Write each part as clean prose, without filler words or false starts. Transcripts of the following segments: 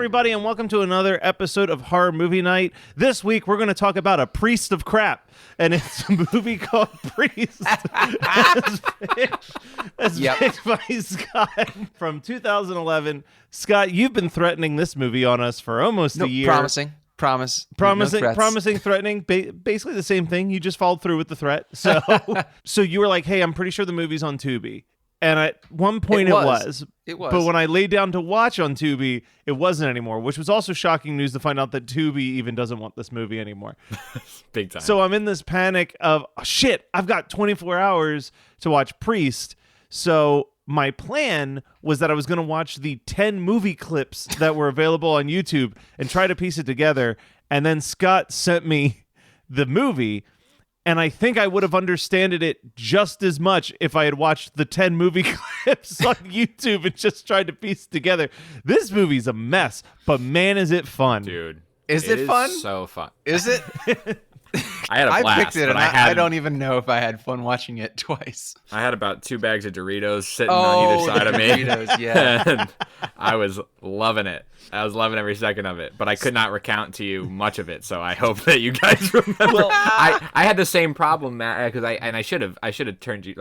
everybody, and welcome to another episode of Horror Movie Night. This week, we're going to talk about A Priest of Crap, and it's a movie called Priest, as picked by Scott from 2011. Scott, you've been threatening this movie on us for almost a year. Promising, threatening, basically the same thing. You just followed through with the threat. So you were like, hey, I'm pretty sure the movie's on Tubi. And at one point it was. But when I laid down to watch on Tubi, it wasn't anymore, which was also shocking news to find out that Tubi even doesn't want this movie anymore. Big time. So I'm in this panic of, oh, shit, I've got 24 hours to watch Priest. So my plan was that I was going to watch the 10 movie clips that were available on YouTube and try to piece it together. And then Scott sent me the movie. And I think I would have understood it just as much if I had watched the 10 movie clips on YouTube and just tried to piece it together. This movie's a mess, but man, is it fun. Dude. Is it fun? So fun. Is it? I had a blast. I picked it, and I don't even know if I had fun watching it twice. I had about 2 bags of Doritos sitting on either side of me. Doritos, yeah. And I was loving it. I was loving every second of it, but I could not recount to you much of it, so I hope that you guys remember. Well, I had the same problem, Matt, because I should have turned you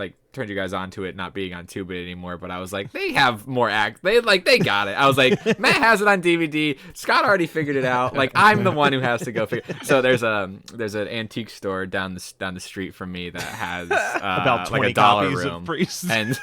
guys onto it not being on Tubi anymore, but I was like, they have more they got it. I was like, Matt has it on DVD. Scott already figured it out. Like, I'm the one who has to go figure. So there's an antique store down the street from me that has about 20 like a dollar copies room. Of Priest. and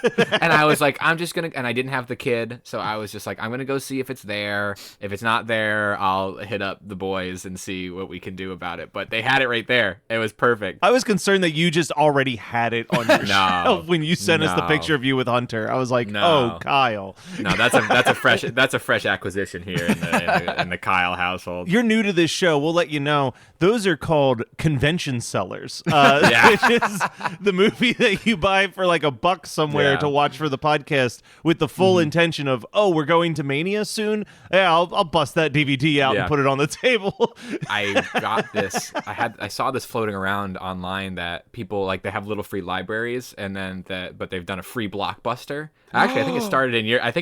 I was like, I'm just gonna, and I didn't have the kid, so I was just like, I'm gonna go see if it's there. If it's not there, I'll hit up the boys and see what we can do about it. But they had it right there. It was perfect. I was concerned that you just already had it on your shelf when you sent us the picture of you with Hunter. I was like, oh, Kyle. No, that's a fresh acquisition here in the Kyle household. You're new to this show. We'll let you know. Those are called convention sellers. Which is the movie that you buy for like $1 somewhere to watch for the podcast with the full intention of, oh, we're going to Mania soon. Yeah, I'll bust that DVD out and put it on the table. I got this. I saw this floating around online that people like, they have little free libraries, and then but they've done a free Blockbuster. Actually, I think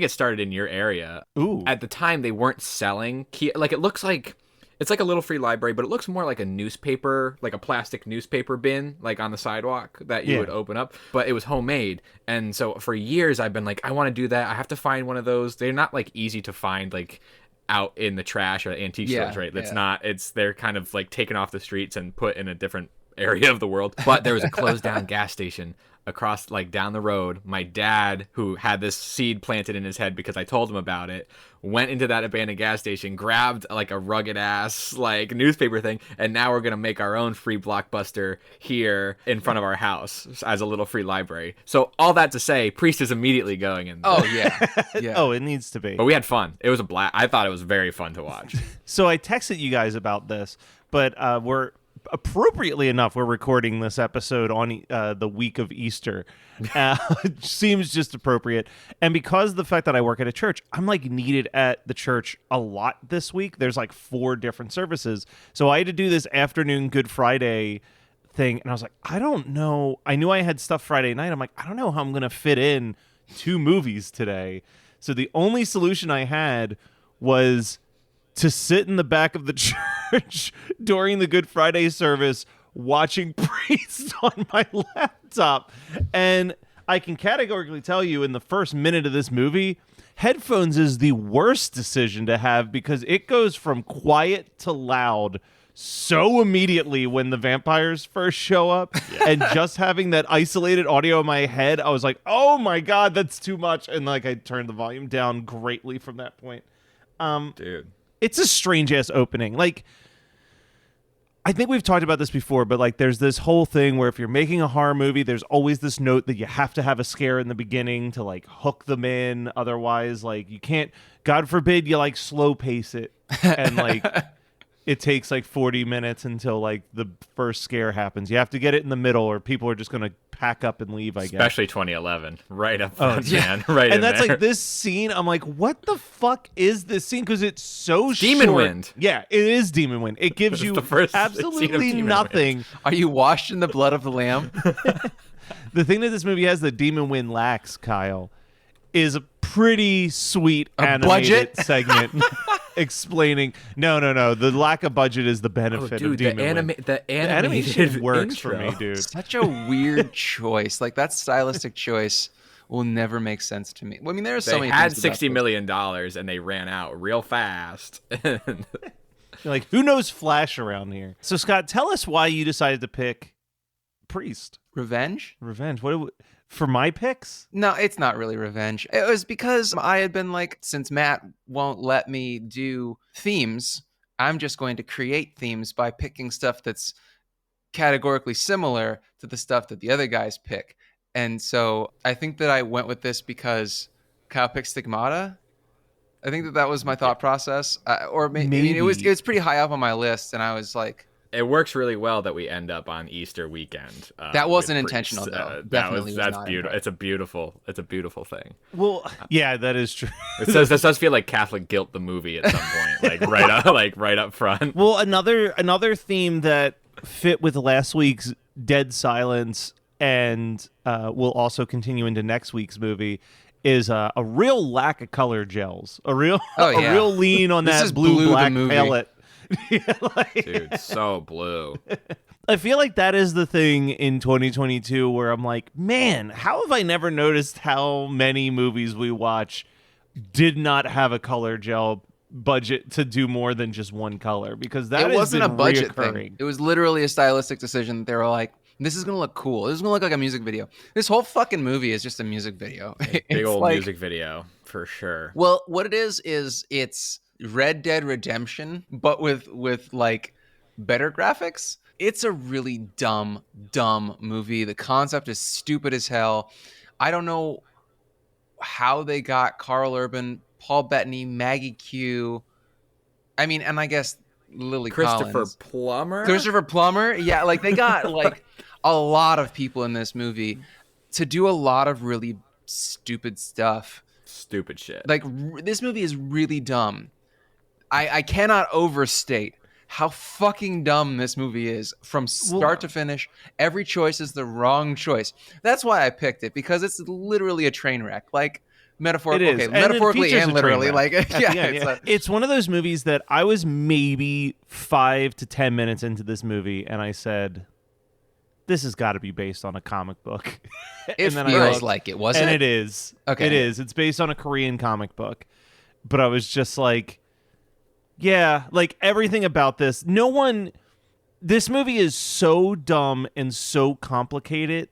it started in your area. Ooh. At the time, they weren't selling like, it looks like it's like a little free library, but it looks more like a newspaper, like a plastic newspaper bin, like on the sidewalk that you would open up. But it was homemade. And so for years, I've been like, I want to do that. I have to find one of those. They're not like easy to find, like out in the trash or antique stores, right? They're kind of like taken off the streets and put in a different area of the world. But there was a closed down gas station across, like, down the road. My dad, who had this seed planted in his head because I told him about it, went into that abandoned gas station, grabbed like a rugged ass like newspaper thing, and now we're gonna make our own free Blockbuster here in front of our house as a little free library. So all that to say, Priest is immediately going in there. Oh yeah. Oh, it needs to be. But we had fun. It was a blast. I thought it was very fun to watch. So I texted you guys about this, but we're appropriately enough, we're recording this episode on the week of Easter. It seems just appropriate. And because of the fact that I work at a church, I'm like needed at the church a lot this week. There's like 4 different services. So I had to do this afternoon Good Friday thing. And I was like, I don't know. I knew I had stuff Friday night. I'm like, I don't know how I'm going to fit in 2 movies today. So the only solution I had was to sit in the back of the church during the Good Friday service watching Priest on my laptop. And I can categorically tell you, in the first minute of this movie, headphones is the worst decision to have because it goes from quiet to loud so immediately when the vampires first show up. And just having that isolated audio in my head, I was like, oh my God, that's too much. And like I turned the volume down greatly from that point. Dude. It's a strange-ass opening. Like, I think we've talked about this before, but, like, there's this whole thing where if you're making a horror movie, there's always this note that you have to have a scare in the beginning to, like, hook them in. Otherwise, like, you can't, God forbid, you, like, slow pace it. And, like, it takes, like, 40 minutes until, like, the first scare happens. You have to get it in the middle or people are just going to pack up and leave, I guess. Especially 2011. Right up front, man. Right and in that's there. like this scene. I'm like, what the fuck is this scene? Because it's so Demon short. Wind. Yeah, it is Demon Wind. It gives you the first scene of absolutely Demon nothing. Wind. Are you washed in the blood of the Lamb? The thing that this movie has that Demon Wind lacks, Kyle, is a pretty sweet animated budget? segment explaining. No. The lack of budget is the benefit of Demon Wing. The animation works intro. for me, dude. Such a weird choice. Like that stylistic choice will never make sense to me. Well, I mean, there's so They many. had things about $60 million and they ran out real fast. Like, who knows Flash around here? So, Scott, tell us why you decided to pick Priest. Revenge? Revenge. For my picks? No, it's not really revenge. It was because I had been like, since Matt won't let me do themes, I'm just going to create themes by picking stuff that's categorically similar to the stuff that the other guys pick. And so I think that I went with this because Kyle picked Stigmata. I think that was my thought process. Maybe. I mean, it was pretty high up on my list, and I was like, it works really well that we end up on Easter weekend. That wasn't with intentional, Priest. though. That's beautiful. It's a beautiful thing. Well, yeah, that is true. This does feel like Catholic Guilt the movie at some point, right up front. Well, another theme that fit with last week's Dead Silence and will also continue into next week's movie is a real lack of color gels. A real lean on that blue-black palette. Dude, so blue. I feel like that is the thing in 2022 where I'm like, man, how have I never noticed how many movies we watch did not have a color gel budget to do more than just one color? Because that wasn't a budget reoccurring. thing. It was literally a stylistic decision. They were like, this is going to look cool. This is going to look like a music video. This whole fucking movie is just a music video. Big old music video, for sure. Well, what it is it's Red Dead Redemption, but with like better graphics. It's a really dumb movie. The concept is stupid as hell. I don't know how they got Carl Urban, Paul Bettany, Maggie Q. I mean, and I guess Lily Collins. Christopher Plummer. Yeah, like they got like a lot of people in this movie to do a lot of really stupid stuff. Stupid shit. Like this movie is really dumb. I cannot overstate how fucking dumb this movie is from start to finish. Every choice is the wrong choice. That's why I picked it, because it's literally a train wreck. Like metaphorically and literally. Like it's one of those movies that I was maybe 5 to 10 minutes into this movie and I said, this has got to be based on a comic book. It feels like it, wasn't it? And it is. Okay. It is. It's based on a Korean comic book. But I was just like, yeah, like everything about this. This movie is so dumb and so complicated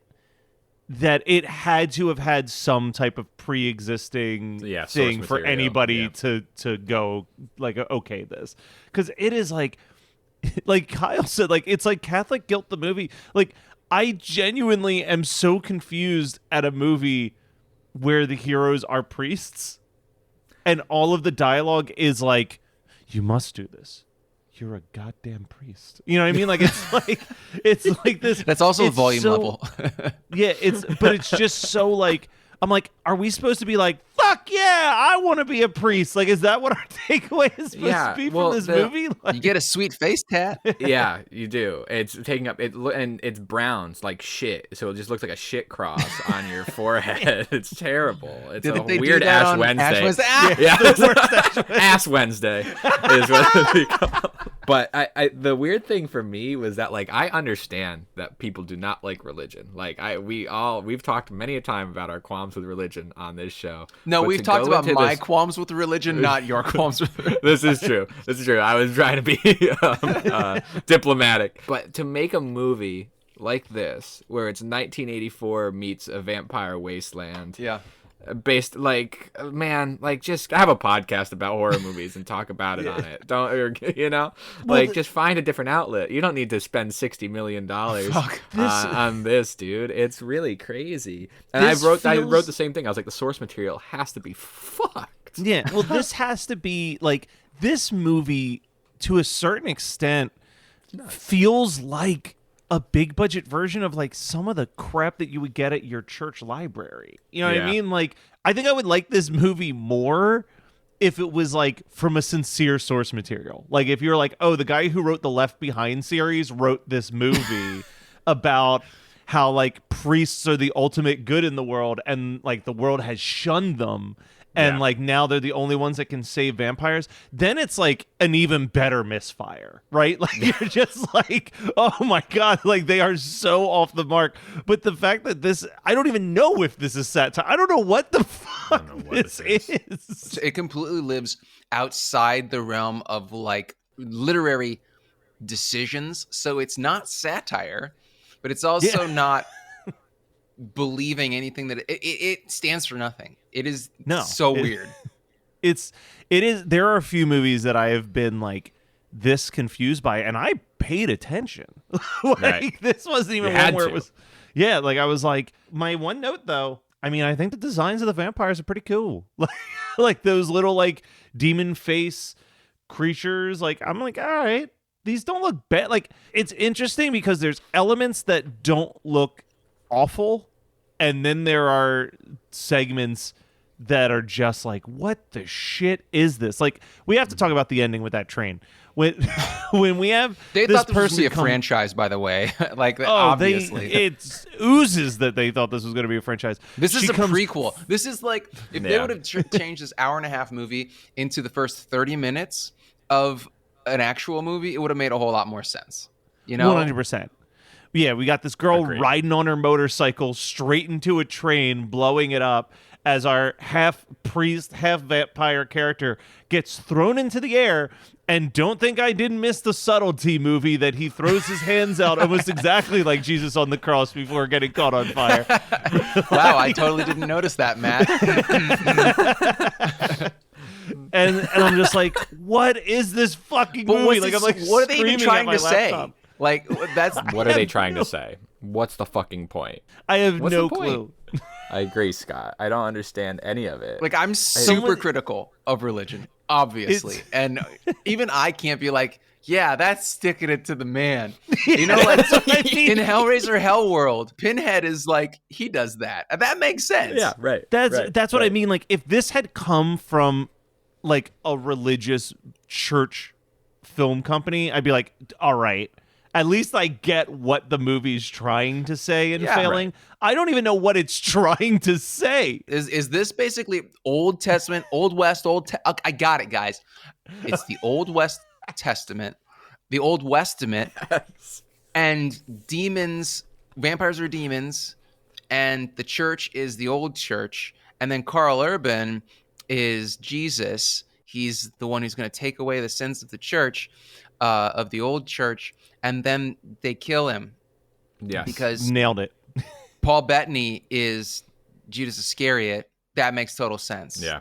that it had to have had some type of pre-existing thing for anybody to go like, okay, this. Because it is like Kyle said, like it's like Catholic Guilt the movie. Like I genuinely am so confused at a movie where the heroes are priests and all of the dialogue is like, you must do this. You're a goddamn priest. You know what I mean? Like it's like this. That's also volume level. Yeah, but it's just so like, I'm like, are we supposed to be like, fuck yeah, I want to be a priest? Like, is that what our takeaway is supposed to be from this movie? Like, you get a sweet face tat. Yeah, you do. It's taking up and it's browns like shit, so it just looks like a shit cross on your forehead. It's terrible. It's a weird Ash Wednesday. Yeah, Ass Wednesday is what they call. But the weird thing for me was that like I understand that people do not like religion. Like we've talked many a time about our qualms with religion on this show. No, we've talked about my qualms with religion, not your qualms with religion. This is true. I was trying to be diplomatic. But to make a movie like this, where it's 1984 meets a vampire wasteland. Yeah. Based just have a podcast about horror movies and talk about it on it. Just find a different outlet. You don't need to spend $60 million on this, dude. It's really crazy. And I wrote the same thing. I was like, the source material has to be fucked. Yeah. Well, this has to be like, this movie to a certain extent feels like a big budget version of like some of the crap that you would get at your church library. You know what I mean? Like, I think I would like this movie more if it was like from a sincere source material. Like if you're like, oh, the guy who wrote the Left Behind series wrote this movie about how like priests are the ultimate good in the world and like the world has shunned them. and Yeah. like now they're the only ones that can save vampires, then it's like an even better misfire, right? Like you're just like, oh my god, like they are so off the mark. But the fact that this, I don't even know if this is satire. I don't know what the fuck this is. It completely lives outside the realm of like literary decisions. So it's not satire, but it's also not believing anything that it stands for nothing. It is weird. It is. There are a few movies that I have been like this confused by, and I paid attention. Like Right. this wasn't even one where it was. Yeah, like I was like, my one note though. I mean, I think the designs of the vampires are pretty cool. Like those little like demon face creatures. Like I'm like, all right, these don't look bad. Like it's interesting because there's elements that don't look awful, and then there are segments that are just like, what the shit is this? Like we have to talk about the ending with that train. When we have they this thought this was person gonna be a franchise, by the way. Like obviously, it oozes that they thought this was going to be a franchise. This is a prequel. This is like if they would have changed this hour-and-a-half movie into the first 30 minutes of an actual movie, it would have made a whole lot more sense. You know, 100%. Yeah, we got this girl riding on her motorcycle straight into a train, blowing it up, as our half priest, half vampire character gets thrown into the air. And don't think I didn't miss the subtlety movie that he throws his hands out almost exactly like Jesus on the cross before getting caught on fire. Wow, I totally didn't notice that, Matt. and I'm just like, what is this fucking movie? Like, I'm like, what are they even trying to laptop. say? Like that's What are they trying to say? What's the fucking point? I have What's no the point? clue. I agree, Scott. I don't understand any of it. like I'm super critical of religion, obviously, and even I can't be like, yeah, that's sticking it to the man. You know, like in Hellraiser Hellworld, Pinhead is like he does that. That makes sense. Yeah, right. That's what I mean. Like, if this had come from like a religious church film company, I'd be like, all right. At least I get what the movie's trying to say and failing. Right. I don't even know what it's trying to say. Is this basically Old Testament, Old West, I got it, guys. It's the Old West Testament, the Old Westament, and demons, vampires are demons, and the church is the old church, and then Carl Urban is Jesus. He's the one who's going to take away the sins of the church, of the old church. And then they kill him. Yes. Because nailed it. Paul Bettany is Judas Iscariot. That makes total sense. Yeah.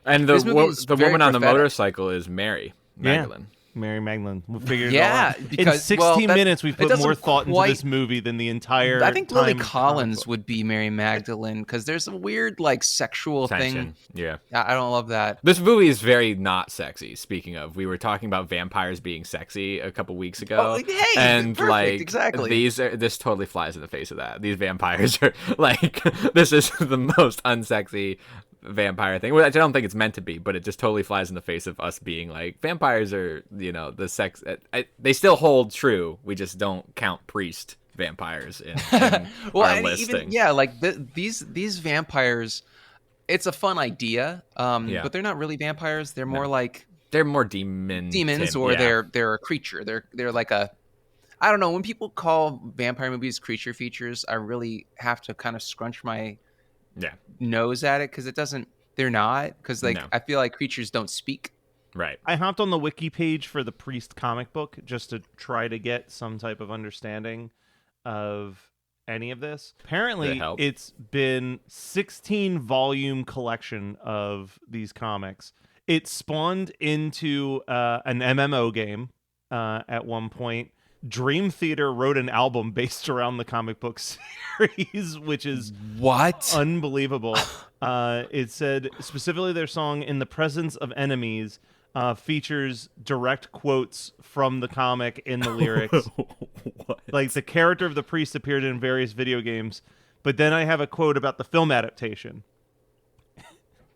And the woman on the motorcycle is Mary Magdalene. Mary Magdalene. We figured yeah, it all out. Because, in 16 minutes, we've put more thought into this movie than the entire I think time Lily Collins would be Mary Magdalene because there's a weird like sexual thing. Yeah. I don't love that. This movie is very not sexy. Speaking of, we were talking about vampires being sexy a couple weeks ago. Oh, hey, and perfect, like exactly. This totally flies in the face of that. These vampires are like this is the most unsexy vampire thing, which I don't think it's meant to be, but it just totally flies in the face of us being like vampires are, you know, the sex. They still hold true. We just don't count priest vampires in well, our and listing. Even, like these vampires, it's a fun idea, but they're not really vampires. They're more like they're more demons, or they're a creature. They're like a. I don't know. When people call vampire movies creature features, I really have to kind of scrunch my nose at it because it doesn't. They're not because I feel like creatures don't speak. Right. I hopped on the wiki page for the Priest comic book just to try to get some type of understanding of any of this. Apparently, it's been 16-volume collection of these comics. It spawned into an MMO game at one point. Dream Theater wrote an album based around the comic book series, which is unbelievable. It said specifically their song "In the Presence of Enemies" features direct quotes from the comic in the lyrics. Like the character of the priest appeared in various video games, but then I have a quote about the film adaptation.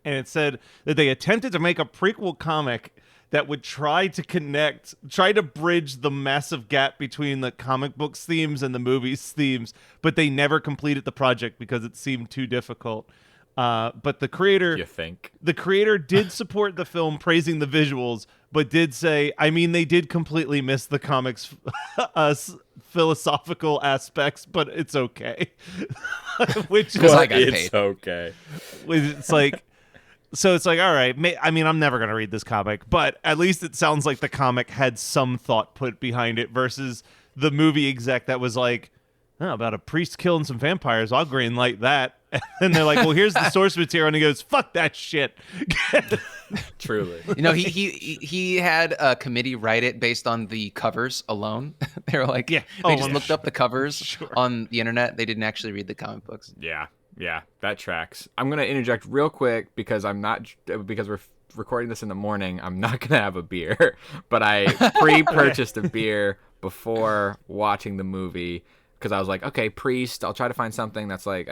And it said that they attempted to make a prequel comic that would try to bridge the massive gap between the comic books themes and the movie's themes, but they never completed the project because it seemed too difficult. But the creator, You think? the creator did support the film, praising the visuals, but did say, I mean, they did completely miss the comics' philosophical aspects, but it's okay. Which is I got paid. It's okay. it's like, so it's like, all right. I mean, I'm never gonna read this comic, but at least it sounds like the comic had some thought put behind it versus the movie exec that was like, oh, about a priest killing some vampires. I'll greenlight that. And they're like, well, here's the source material, and he goes, fuck that shit. Truly. He had a committee write it based on the covers alone. They were like, Yeah. they Oh, just I'm looked up the covers Sure. on the internet. They didn't actually read the comic books. Yeah, that tracks. I'm gonna interject real quick because we're recording this in the morning. I'm not gonna have a beer, but I pre-purchased a beer before watching the movie because I was like, okay, priest. I'll try to find something that's like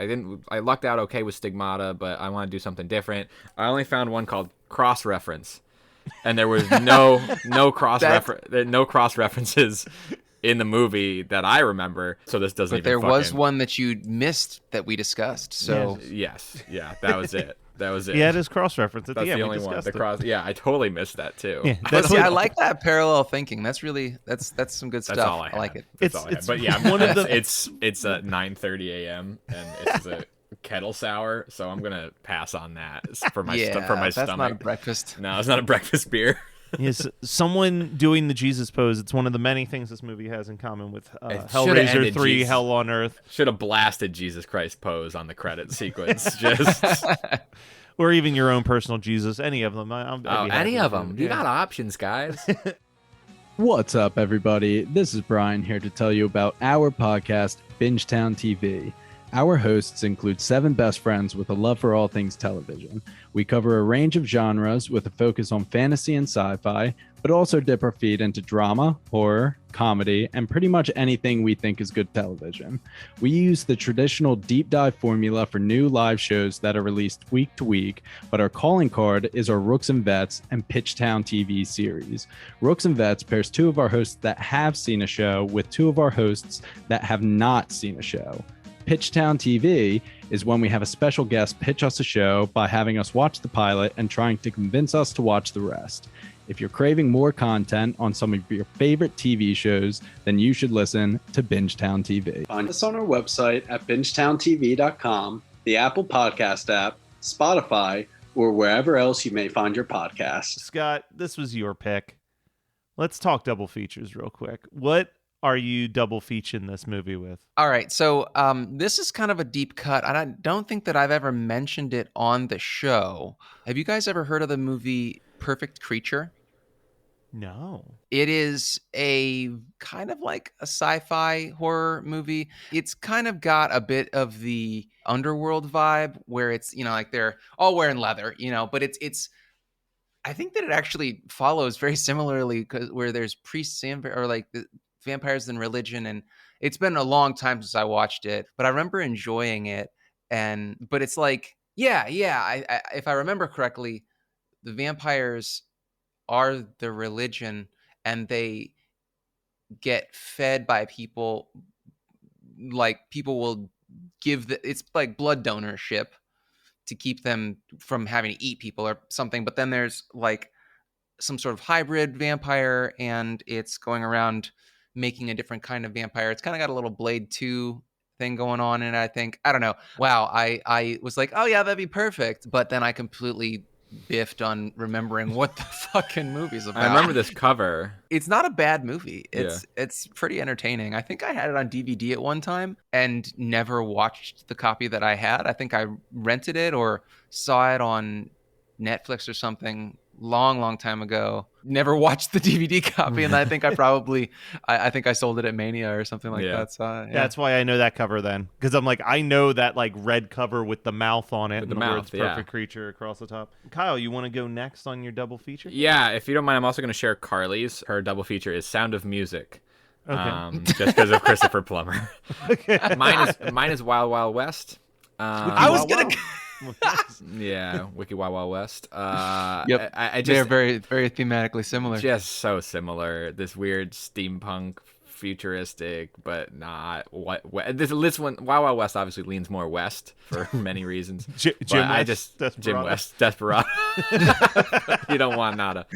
I lucked out okay with Stigmata, but I want to do something different. I only found one called Cross Reference, and there was no cross references in the movie that I remember. So this doesn't. But there was one that you missed that we discussed. So Yes, that was it. That was it. He had his cross reference at That's the end. the only one. The cross. Yeah, I totally missed that too. Yeah, But that's see, what- I like that parallel thinking. That's some good stuff. That's all I like had. it. That's all I had. But yeah, one of the- it's 9:30 a.m. and it's a kettle sour, so I'm gonna pass on that for my That's stomach. not a breakfast. No, it's not a breakfast beer. Yes, someone doing the Jesus pose. It's one of the many things this movie has in common with should've Hellraiser ended 3, Jesus. Hell on Earth, Should have blasted Jesus Christ pose on the credit sequence. Just or even your own personal Jesus. Any of them. I'd be happy any with of it. them. You got options, guys. What's up, everybody? This is Brian here to tell you about our podcast, Bingetown TV. Our hosts include 7 best friends with a love for all things television. We cover a range of genres with a focus on fantasy and sci-fi, but also dip our feet into drama, horror, comedy, and pretty much anything we think is good television. We use the traditional deep dive formula for new live shows that are released week to week, but our calling card is our Rooks and Vets and Pitchtown TV series. Rooks and Vets pairs 2 of our hosts that have seen a show with 2 of our hosts that have not seen a show. Pitchtown TV is when we have a special guest pitch us a show by having us watch the pilot and trying to convince us to watch the rest. If you're craving more content on some of your favorite TV shows, then you should listen to Bingetown TV. Find us on our website at bingetowntv.com, the Apple Podcast app, Spotify, or wherever else you may find your podcasts. Scott, this was your pick. Let's talk double features real quick. What are you double featuring this movie with? All right, so this is kind of a deep cut, and I don't think that I've ever mentioned it on the show. Have you guys ever heard of the movie Perfect Creature? No. It is a kind of like a sci-fi horror movie. It's kind of got a bit of the underworld vibe where it's, like they're all wearing leather, but it's I think that it actually follows very similarly where there's priests or like the vampires and religion, and it's been a long time since I watched it, but I remember enjoying it. But it's like, I if I remember correctly, the vampires are the religion, and they get fed by people. Like people will it's like blood donorship to keep them from having to eat people or something. But then there's like some sort of hybrid vampire, and it's going around making a different kind of vampire. It's kind of got a little Blade 2 thing going on, and I don't know. Wow, I was like, oh yeah, that'd be perfect. But then I completely biffed on remembering what the fucking movie's about. I remember this cover. It's not a bad movie. It's pretty entertaining. I think I had it on DVD at one time and never watched the copy that I had. I think I rented it or saw it on Netflix or something long time ago. Never watched the DVD copy, and I think I think I sold it at Mania or something like that. So yeah. That's why I know that cover then, because I'm like, I know that like red cover with the mouth on it With and the the mouth, words "Perfect Creature" across the top. Kyle, you want to go next on your double feature? Yeah, if you don't mind, I'm also going to share Carly's. Her double feature is Sound of Music. Okay. Just because of Christopher Plummer. Okay. Mine is Wild Wild West. I was gonna. Yeah, Wiki Wild Wild West. Yep. I They're just very, very thematically similar. just so similar. This weird steampunk futuristic, but not what this one. Wild Wild West obviously leans more west for many reasons. Jim West, Jim West, Desperado. You don't want nada.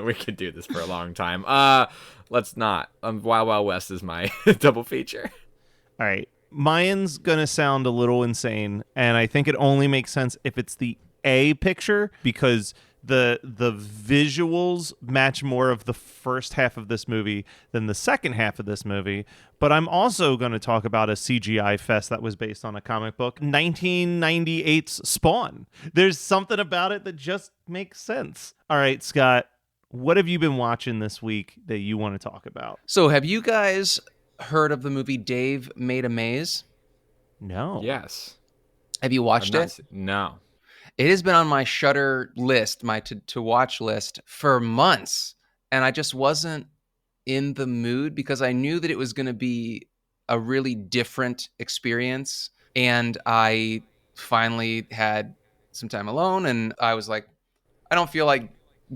We could do this for a long time. Let's not. Wild Wild West is my double feature. All right. Mine's going to sound a little insane, and I think it only makes sense if it's the A picture, because the visuals match more of the first half of this movie than the second half of this movie. But I'm also going to talk about a CGI fest that was based on a comic book, 1998's Spawn. There's something about it that just makes sense. All right, Scott, what have you been watching this week that you want to talk about? So have you guys heard of the movie Dave Made a Maze? No. Yes. Have you watched it? No. It has been on my Shudder list, my to watch list, for months, and I just wasn't in the mood because I knew that it was going to be a really different experience. And I finally had some time alone, and I was like, I don't feel like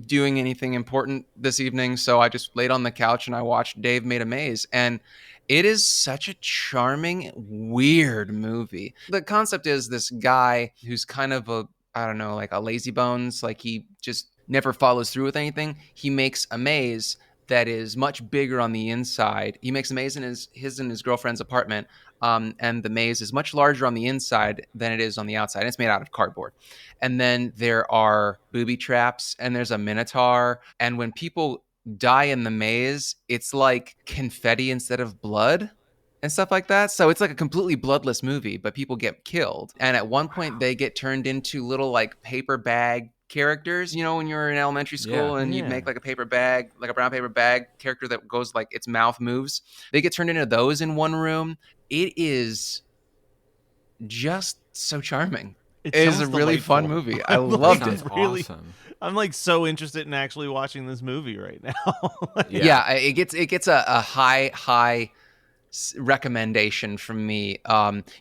doing anything important this evening, so I just laid on the couch and I watched Dave Made a Maze, and it is such a charming, weird movie. The concept is this guy who's kind of like a lazy bones, like he just never follows through with anything. He makes a maze that is much bigger on the inside. He makes a maze in his and his girlfriend's apartment, and the maze is much larger on the inside than it is on the outside. It's made out of cardboard. And then there are booby traps, and there's a minotaur. And when people die in the maze, it's like confetti instead of blood and stuff like that. So it's like a completely bloodless movie, but people get killed. And at one point, they get turned into little like paper bag characters. You know, when you're in elementary school and you'd make like a paper bag, like a brown paper bag character that goes like its mouth moves. They get turned into those in one room. It is just so charming. It is a really fun movie. I loved it. Awesome. I'm like so interested in actually watching this movie right now. Yeah, it gets a high recommendation from me.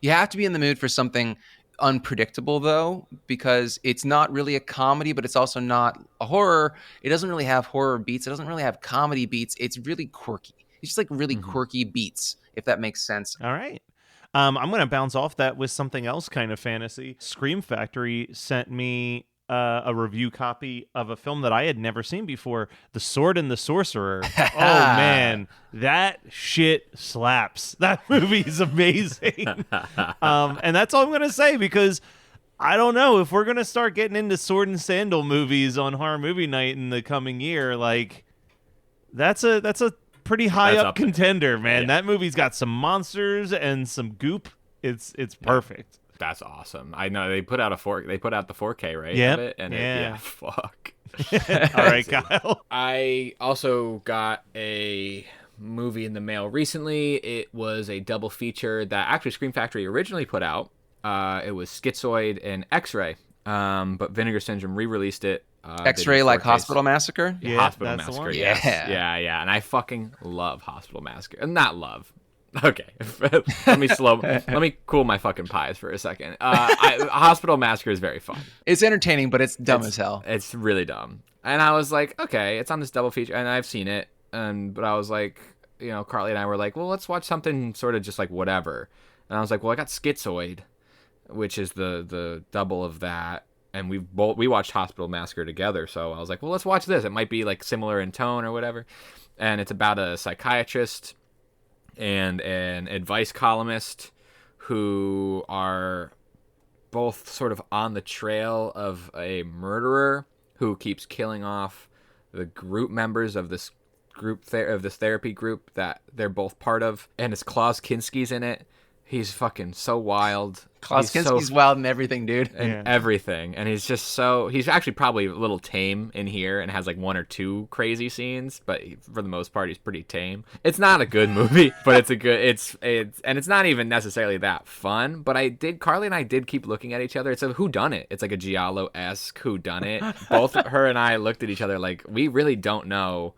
You have to be in the mood for something unpredictable though, because it's not really a comedy, but it's also not a horror. It doesn't really have horror beats. It doesn't really have comedy beats. It's really quirky. It's just like really quirky beats, if that makes sense. All right. I'm going to bounce off that with something else kind of fantasy. Scream Factory sent me a review copy of a film that I had never seen before, The Sword and the Sorcerer. Oh, man. That shit slaps. That movie is amazing. And that's all I'm going to say, because I don't know if we're going to start getting into sword and sandal movies on Horror Movie Night in the coming year. Like, that's a pretty high up contender, man. Yeah. That movie's got some monsters and some goop. It's perfect. That's awesome. I know they put out the 4K, right? Yep. Of it, and fuck. All right, Kyle. I also got a movie in the mail recently. It was a double feature that actually Scream Factory originally put out. It was Schizoid and X-Ray, but Vinegar Syndrome re-released it. X-Ray, like Hospital Massacre? Yeah, Hospital Massacre, yes. Yeah. And I fucking love Hospital Massacre. Not love. Okay. Let me cool my fucking pies for a second. Hospital Massacre is very fun. It's entertaining, but it's dumb as hell. It's really dumb. And I was like, okay, it's on this double feature, and I've seen it. But I was like, Carly and I were like, well, let's watch something sort of just like whatever. And I was like, well, I got Schizoid, which is the double of that. And we watched Hospital Massacre together, so I was like, well, let's watch this. It might be like similar in tone or whatever. And it's about a psychiatrist and an advice columnist who are both sort of on the trail of a murderer who keeps killing off the group members of this this therapy group that they're both part of. And it's Klaus Kinski's in it. He's fucking so wild. Klaus Kinski's wild in everything, dude. And everything. And he's just he's actually probably a little tame in here and has like one or two crazy scenes, but for the most part, he's pretty tame. It's not a good movie, but it's not even necessarily that fun. But Carly and I did keep looking at each other. It's a whodunit. It's like a Giallo-esque whodunit. Both her and I looked at each other like, we really don't know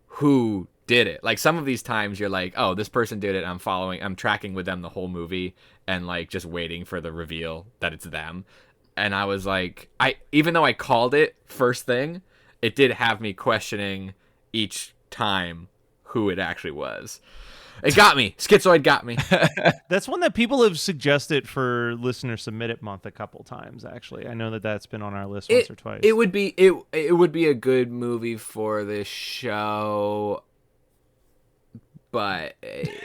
who did it. Like some of these times you're like, oh, this person did it, I'm tracking with them the whole movie and like just waiting for the reveal that it's them. And I was like, even though I called it first thing, it did have me questioning each time who it actually was. It got me. Schizoid got me. That's one that people have suggested for Listener Submit It Month a couple times, actually. I know that that's been on our list once or twice. It would be a good movie for this show, but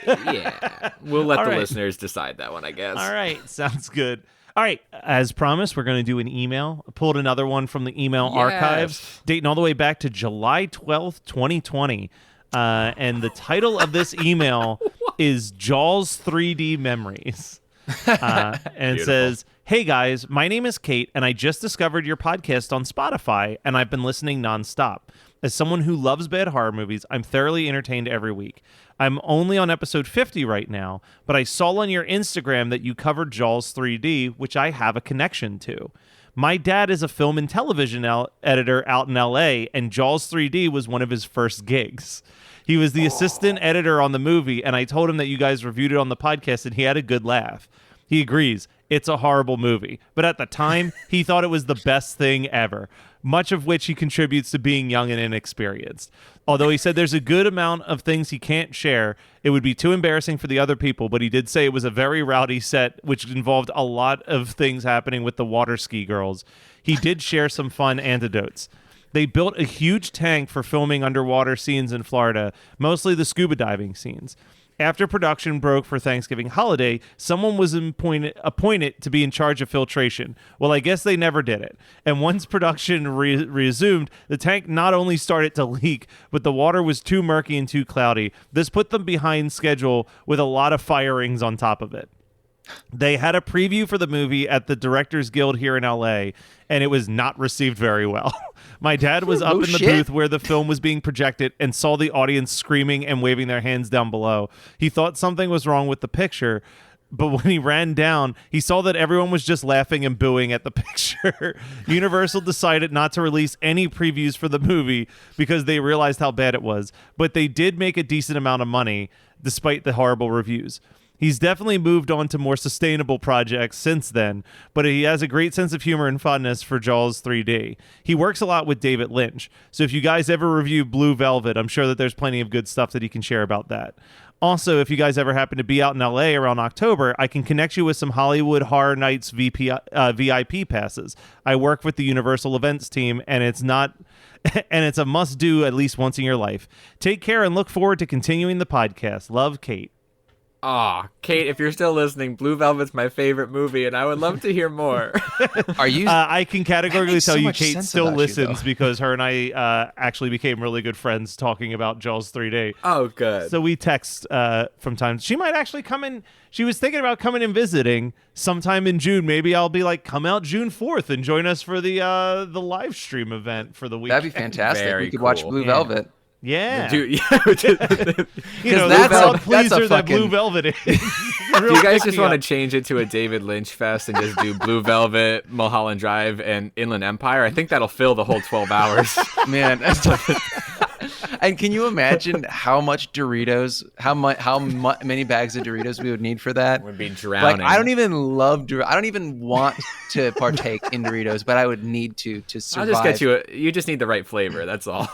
yeah, we'll let the listeners decide that one, I guess. All right, sounds good. All right, as promised, we're going to do an email. I pulled another one from the email archives, dating all the way back to July 12th, 2020. And the title of this email is Jaws 3D Memories. And it says, "Hey guys, my name is Kate, and I just discovered your podcast on Spotify, and I've been listening nonstop. As someone who loves bad horror movies, I'm thoroughly entertained every week. I'm only on episode 50 right now, but I saw on your Instagram that you covered Jaws 3D, which I have a connection to. My dad is a film and television editor out in LA, and Jaws 3D was one of his first gigs. He was the assistant editor on the movie, and I told him that you guys reviewed it on the podcast, and he had a good laugh. He agrees. It's a horrible movie. But at the time, he thought it was the best thing ever, much of which he contributes to being young and inexperienced. Although he said there's a good amount of things he can't share, it would be too embarrassing for the other people, but he did say it was a very rowdy set, which involved a lot of things happening with the water ski girls. He did share some fun anecdotes. They built a huge tank for filming underwater scenes in Florida, mostly the scuba diving scenes. After production broke for Thanksgiving holiday, someone was appointed to be in charge of filtration. Well, I guess they never did it. And once production resumed, the tank not only started to leak, but the water was too murky and too cloudy. This put them behind schedule with a lot of firings on top of it. They had a preview for the movie at the Directors Guild here in LA, and it was not received very well. My dad was up in the booth where the film was being projected and saw the audience screaming and waving their hands down below. He thought something was wrong with the picture, but when he ran down, he saw that everyone was just laughing and booing at the picture. Universal decided not to release any previews for the movie because they realized how bad it was, but they did make a decent amount of money despite the horrible reviews. He's definitely moved on to more sustainable projects since then, but he has a great sense of humor and fondness for Jaws 3D. He works a lot with David Lynch, so if you guys ever review Blue Velvet, I'm sure that there's plenty of good stuff that he can share about that. Also, if you guys ever happen to be out in LA around October, I can connect you with some Hollywood Horror Nights VIP passes. I work with the Universal Events team, and it's a must-do at least once in your life. Take care and look forward to continuing the podcast. Love, Kate." Aw, Kate, if you're still listening, Blue Velvet's my favorite movie, and I would love to hear more. Are you? I can categorically tell so you much Kate sense still about you, listens though. because her and I actually became really good friends talking about Jaws 3D. Oh, good. So we text from time. She might actually come in. She was thinking about coming and visiting sometime in June. Maybe I'll be like, come out June 4th and join us for the live stream event for the week. That'd be fantastic. Very We could watch cool. Blue Yeah. Velvet. Yeah. Dude, yeah. You know, that's that's a- how pleaser that's a that Blue fucking- Velvet is. Do you guys just want to change it to a David Lynch fest and just do Blue Velvet, Mulholland Drive, and Inland Empire? I think that'll fill the whole 12 hours. Man. And can you imagine how much Doritos, how many bags of Doritos we would need for that? Would be drowning. Like, I don't even love Doritos. I don't even want to partake in Doritos, but I would need to survive. I'll just get you you just need the right flavor, that's all.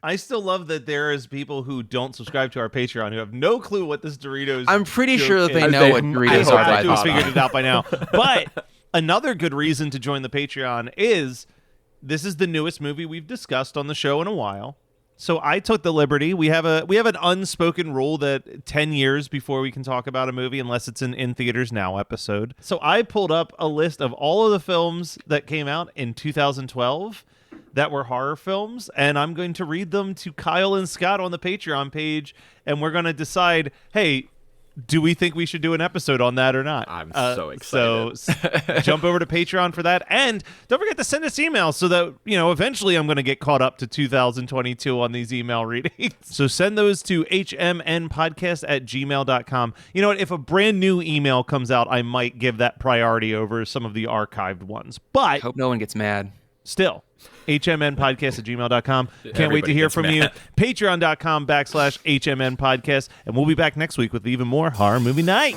I still love that there is people who don't subscribe to our Patreon who have no clue what this Doritos. I'm pretty joke sure that they is. know what I Doritos hope are they by I do this have point. figured it out by now. But another good reason to join the Patreon is this is the newest movie we've discussed on the show in a while. So I took the liberty. We have an unspoken rule that 10 years before we can talk about a movie, unless it's an in theaters now episode. So I pulled up a list of all of the films that came out in 2012 that were horror films, and I'm going to read them to Kyle and Scott on the Patreon page, and we're going to decide, hey, do we think we should do an episode on that or not? I'm so excited. So jump over to Patreon for that. And don't forget to send us emails so that, eventually I'm going to get caught up to 2022 on these email readings. So send those to hmnpodcast@gmail.com. You know what? If a brand new email comes out, I might give that priority over some of the archived ones. But Hope no one gets mad. still, hmnpodcast@gmail.com. Can't wait to Everybody hear gets from you. mad. Patreon.com/hmnpodcast. And we'll be back next week with even more Horror Movie Night.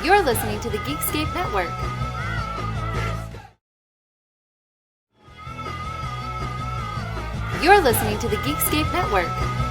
You're listening to the Geekscape Network. You're listening to the Geekscape Network.